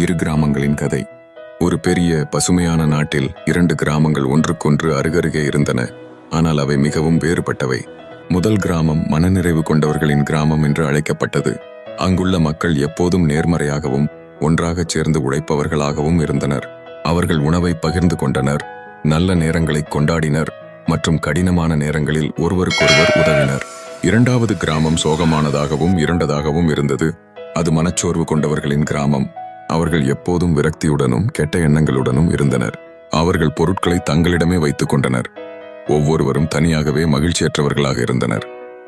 இரு கிராமங்களின் கதை. ஒரு பெரிய பசுமையான நாட்டில் 2 கிராமங்கள் ஒன்றுக்கொன்று அருகருகே இருந்தன. ஆனால் அவை மிகவும் வேறுபட்டவை. முதல் கிராமம் மனநிறைவு கொண்டவர்களின் கிராமம் என்று அழைக்கப்பட்டது. அங்குள்ள மக்கள் எப்போதும் நேர்மறையாகவும் ஒன்றாகச் சேர்ந்து உழைப்பவர்களாகவும் இருந்தனர். அவர்கள் உணவை பகிர்ந்து கொண்டனர், நல்ல நேரங்களை கொண்டாடினர் மற்றும் கடினமான நேரங்களில் ஒருவருக்கொருவர் உதவினர். இரண்டாவது கிராமம் சோகமானதாகவும் இருண்டதாகவும் இருந்தது. அது மனச்சோர்வு கொண்டவர்களின் கிராமம். அவர்கள் எப்போதும் விரக்தியுடனும் கெட்ட எண்ணங்களுடனும் இருந்தனர். அவர்கள் பொருட்களை தங்களிடமே வைத்துக் கொண்டனர். ஒவ்வொருவரும் தனியாகவே மகிழ்ச்சியற்றவர்களாக இருந்தனர்.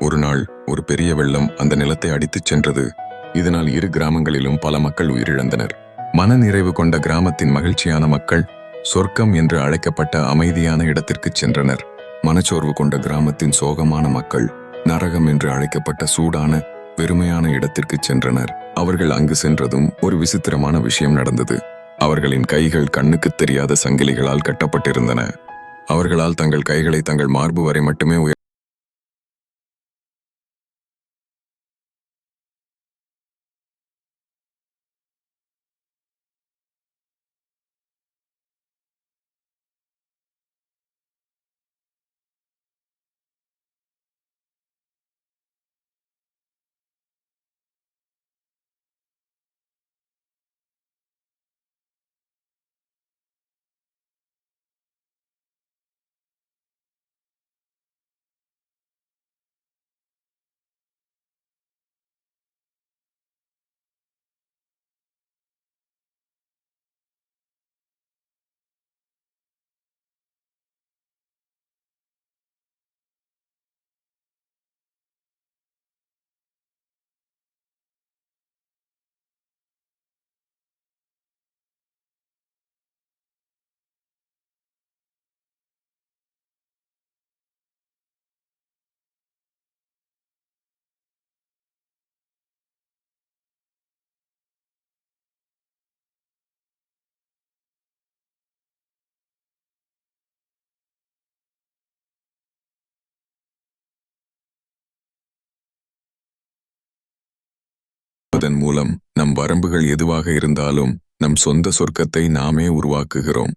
ஒரு நாள் ஒரு பெரிய வெள்ளம் அந்த நிலத்தை அடித்துச் சென்றது. இதனால் இரு கிராமங்களிலும் பல மக்கள் உயிரிழந்தனர். மனநிறைவு கொண்ட கிராமத்தின் மகிழ்ச்சியான மக்கள் சொர்க்கம் என்று அழைக்கப்பட்ட அமைதியான இடத்திற்கு சென்றனர். மனச்சோர்வு கொண்ட கிராமத்தின் சோகமான மக்கள் நரகம் என்று அழைக்கப்பட்ட சூடான வெறுமையான இடத்திற்கு சென்றனர். அவர்கள் அங்கு சென்றதும் ஒரு விசித்திரமான விஷயம் நடந்தது. அவர்களின் கைகள் கண்ணுக்கு தெரியாத சங்கிலிகளால் கட்டப்பட்டிருந்தன. அவர்களால் தங்கள் கைகளை தங்கள் மார்பு வரை மட்டுமே அதன் மூலம் நம் வரம்புகள் எதுவாக இருந்தாலும் நம் சொந்த சொர்க்கத்தை நாமே உருவாக்குகிறோம்.